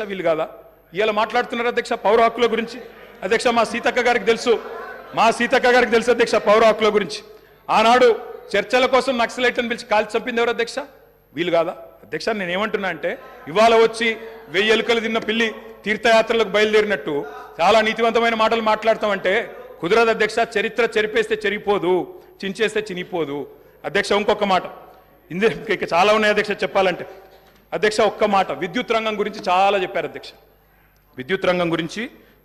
వీళ్ళు కాదా ఇలా మాట్లాడుతున్నారు అధ్యక్ష పౌర హక్కుల గురించి అధ్యక్ష మా సీతక్క గారికి తెలుసు అధ్యక్ష పౌర హక్కుల గురించి ఆనాడు చర్చల కోసం నక్సలైట్లను పిలిచి కాల్చి చంపింది ఎవరు అధ్యక్ష వీళ్ళు కాదా అధ్యక్ష నేను ఏమంటున్నా అంటే ఇవాళ వచ్చి 1000 ఎలుకలు తిన్న పిల్లి తీర్థయాత్రలకు బయలుదేరినట్టు చాలా నీతివంతమైన మాటలు మాట్లాడతామంటే కుదరదు అధ్యక్ష చరిత్ర చెరిపేస్తే చెరిపోదు చించేస్తే చినిపోదు అధ్యక్ష ఇంకొక మాట ఇంకా చాలా ఉన్నాయి అధ్యక్ష చెప్పాలంటే అధ్యక్ష ఒక్క మాట విద్యుత్ రంగం గురించి చాలా చెప్పారు అధ్యక్ష విద్యుత్ రంగం గురించి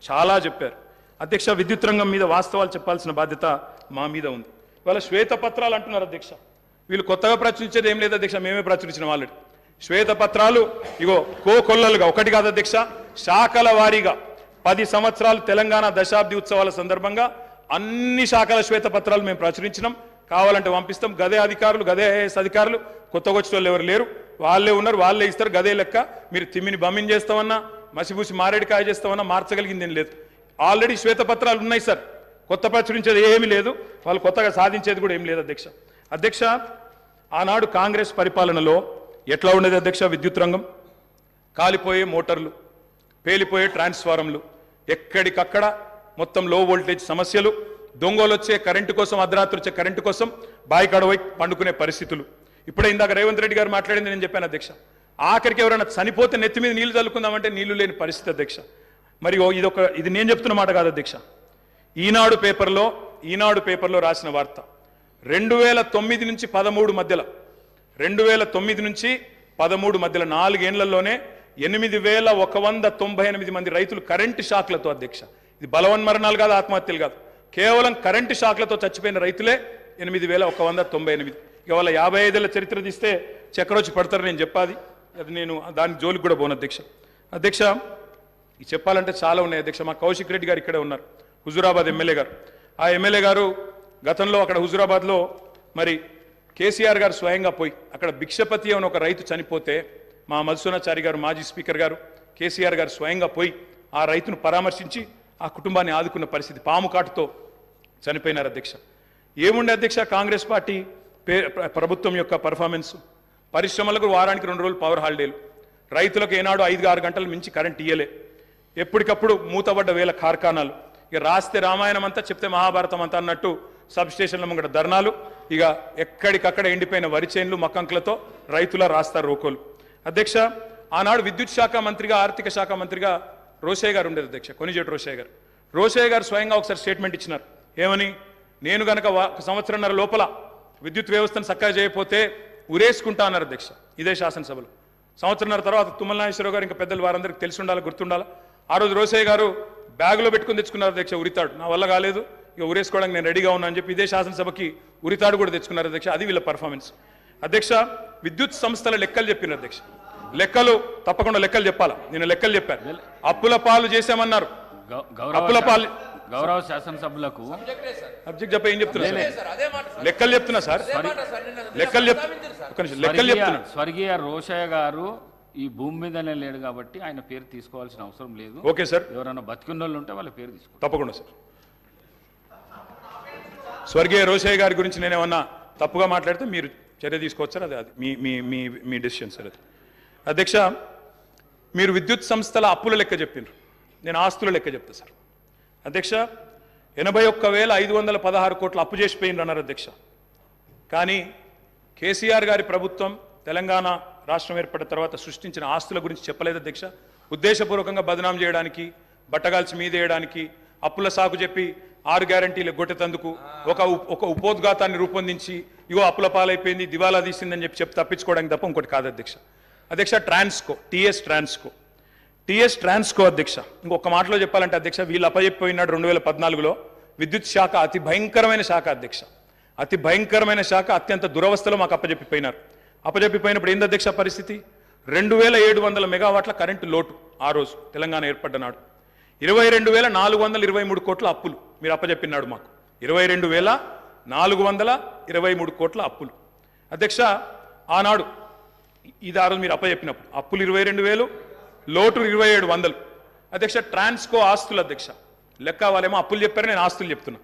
చాలా చెప్పారు అధ్యక్ష విద్యుత్ రంగం మీద వాస్తవాలు చెప్పాల్సిన బాధ్యత మా మీద ఉంది ఇవాళ శ్వేతపత్రాలు అంటున్నారు అధ్యక్ష వీళ్ళు కొత్తగా ప్రచురించేది ఏం లేదు అధ్యక్ష మేమే ప్రచురించిన వాళ్ళు శ్వేతపత్రాలు ఇగో కోకొల్లలుగా ఒకటి కాదు అధ్యక్ష శాఖల వారీగా 10 సంవత్సరాలు తెలంగాణ దశాబ్ది ఉత్సవాల సందర్భంగా అన్ని శాఖల శ్వేతపత్రాలు మేము ప్రచురించినాం కావాలంటే పంపిస్తాం గదే అధికారులు గదే ఐఏఎస్ అధికారులు కొత్తగా వచ్చిన వాళ్ళు ఎవరు లేరు వాళ్ళే ఉన్నారు వాళ్ళే ఇస్తారు గదే లెక్క మీరు తిమ్మిని బమ్మిని చేస్తామన్నా మసిబూసి మారేడికాయ చేస్తామన్నా మార్చగలిగింది ఏం లేదు ఆల్రెడీ శ్వేతపత్రాలు ఉన్నాయి సార్ కొత్త ప్రచురించేది ఏమీ లేదు వాళ్ళు కొత్తగా సాధించేది కూడా ఏం లేదు అధ్యక్ష ఆనాడు కాంగ్రెస్ పరిపాలనలో ఎట్లా ఉండేది అధ్యక్ష విద్యుత్ రంగం కాలిపోయే మోటార్లు పేలిపోయే ట్రాన్స్ఫారంలు ఎక్కడికక్కడ మొత్తం లో వోల్టేజ్ సమస్యలు దొంగలు వచ్చే కరెంటు కోసం అర్ధరాత్రి వచ్చే కరెంటు కోసం బాయికాడవై పండుకునే పరిస్థితులు ఇప్పుడే ఇందాక రేవంత్ రెడ్డి గారు మాట్లాడింది నేను చెప్పాను అధ్యక్ష ఆఖరికి ఎవరైనా చనిపోతే నెత్తి మీద నీళ్లు చల్లుకుందామంటే నీళ్లు లేని పరిస్థితి అధ్యక్ష మరి ఇది నేను చెప్తున్న మాట కాదు అధ్యక్ష ఈనాడు పేపర్లో రాసిన వార్త 2009 నుంచి 13 మధ్యలో 2009 నుంచి 13 మధ్యలో 4 ఏళ్లలోనే 8198 మంది రైతులు కరెంటు షాక్లతో అధ్యక్ష ఇది బలవన్మరణాలు కాదు ఆత్మహత్యలు కాదు కేవలం కరెంటు షాక్లతో చచ్చిపోయిన రైతులే 8198 ఇవాళ 55 ఏళ్ల చరిత్ర తీస్తే చక్రొచ్చి పడతారు నేను చెప్పాది అది నేను దాని జోలికి కూడా పోను అధ్యక్ష చెప్పాలంటే చాలా ఉన్నాయి అధ్యక్ష మా కౌశిక్ రెడ్డి గారు ఇక్కడే ఉన్నారు హుజూరాబాద్ ఎమ్మెల్యే గారు ఆ ఎమ్మెల్యే గారు గతంలో అక్కడ హుజూరాబాద్లో మరి కేసీఆర్ గారు స్వయంగా పోయి అక్కడ భిక్షపతి అని ఒక రైతు చనిపోతే మా మధుసూనాచారి గారు మాజీ స్పీకర్ గారు కేసీఆర్ గారు స్వయంగా పోయి ఆ రైతును పరామర్శించి ఆ కుటుంబాన్ని ఆదుకున్న పరిస్థితి పాము కాటుతో చనిపోయినారు అధ్యక్ష ఏముండే అధ్యక్ష కాంగ్రెస్ పార్టీ ప్రభుత్వం యొక్క పర్ఫార్మెన్స్ పరిశ్రమలకు వారానికి 2 రోజులు పవర్ హాలిడేలు రైతులకు ఏనాడు 5-6 గంటలు మించి కరెంట్ ఇయ్యలే ఎప్పటికప్పుడు మూతబడ్డ వేల కార్ఖానాలు ఇక రాస్తే రామాయణం అంతా చెప్తే మహాభారతం అంతా అన్నట్టు సబ్ స్టేషన్ల ముంగట ధర్నాలు ఇక ఎక్కడికక్కడ ఎండిపోయిన వరి చేన్లు మక్కంకులతో రైతుల రాస్తారు రోకోలు అధ్యక్ష ఆనాడు విద్యుత్ శాఖ మంత్రిగా ఆర్థిక శాఖ మంత్రిగా రోషయ్య గారు ఉండేది అధ్యక్ష కొనిజేటి రోషయ్య గారు స్వయంగా ఒకసారి స్టేట్మెంట్ ఇచ్చినారు ఏమని నేను గనక సంవత్సరంన్నర లోపల విద్యుత్ వ్యవస్థను చక్కగా చేయకపోతే ఉరేసుకుంటా అన్నారు అధ్యక్ష ఇదే శాసనసభలో సంవత్సరంన్నర తర్వాత తుమ్మల నాగేశ్వరరావు గారు ఇంకా పెద్దలు వారందరికీ తెలిసి ఉండాలి గుర్తుండాలి ఆ రోజు రోషయ్య గారు బ్యాగులో పెట్టుకుని తెచ్చుకున్నారు అధ్యక్ష ఉరితాడు నా వల్ల కాలేదు ఇక ఉరేసుకోవడానికి నేను రెడీగా ఉన్నా అని చెప్పి ఇదే శాసనసభకి ఉరితాడు కూడా తెచ్చుకున్నారు అధ్యక్ష అది వీళ్ళ పర్ఫార్మెన్స్ అధ్యక్ష విద్యుత్ సంస్థల లెక్కలు చెప్పిన అధ్యక్ష లెక్కలు తప్పకుండా లెక్కలు చెప్పాలా నేను లెక్కలు చెప్పాను అప్పుల పాలు చేశామన్నారు అప్పుల పాలు గౌరవ శాసనసభ్యులకు సబ్జెక్ట్ చెప్ప ఏం చెప్తున్నా లెక్కలు చెప్తున్నా సార్ లెక్కలు చెప్తున్నా స్వర్గీయ రోషయ్య గారు ఈ భూమి మీదనే లేడు కాబట్టి ఆయన పేరు తీసుకోవాల్సిన అవసరం లేదు ఓకే సార్ ఎవరైనా బతికున్న వాళ్ళు ఉంటే వాళ్ళ పేరు తీసుకో తప్పకుండా సార్ స్వర్గీయ రోషయ్య గారి గురించి నేను ఏమన్నా తప్పుగా మాట్లాడితే మీరు చర్య తీసుకోవచ్చు సార్ అది మీ డెసిషన్ సార్ అది అధ్యక్ష మీరు విద్యుత్ సంస్థల అప్పుల లెక్క చెప్పిండ్రు నేను ఆస్తుల లెక్క చెప్తా సార్ అధ్యక్ష 81,516 కోట్ల అప్పు చేసిపోయిండ్రు అన్నారు అధ్యక్ష కానీ కేసీఆర్ గారి ప్రభుత్వం తెలంగాణ రాష్ట్రం ఏర్పడిన తర్వాత సృష్టించిన ఆస్తుల గురించి చెప్పలేదు అధ్యక్ష ఉద్దేశపూర్వకంగా బదనాం చేయడానికి బట్టగాల్చి మీదేయడానికి అప్పుల సాకు చెప్పి 6 గ్యారంటీలు గొట్టెతందుకు ఒక ఉపోద్ఘాతాన్ని రూపొందించి ఇగో అప్పుల పాలైపోయింది దివాలా తీసిందని చెప్పి తప్పించుకోవడానికి తప్ప ఇంకోటి కాదు అధ్యక్ష టీఎస్ ట్రాన్స్కో అధ్యక్ష ఇంకొక మాటలో చెప్పాలంటే అధ్యక్ష వీళ్ళు అప్పచెప్పిపోయినాడు 2014లో విద్యుత్ శాఖ అతి భయంకరమైన శాఖ అధ్యక్ష అతి భయంకరమైన శాఖ అత్యంత దురవస్థలో మాకు అప్పచెప్పిపోయినప్పుడు ఏంది అధ్యక్ష పరిస్థితి 2700 మెగావాట్ల కరెంటు లోటు ఆ రోజు తెలంగాణ ఏర్పడ్డ నాడు 22,423 కోట్ల అప్పులు మీరు అప్పచెప్పినాడు మాకు 22,423 కోట్ల అప్పులు అధ్యక్ష ఆనాడు ఇది ఆ రోజు మీరు అప్పచెప్పినప్పుడు అప్పులు 22,000 లోటు 2,700 అధ్యక్ష ట్రాన్స్కో ఆస్తులు అధ్యక్ష లెక్క వాళ్ళేమో అప్పులు చెప్పారు నేను ఆస్తులు చెప్తున్నా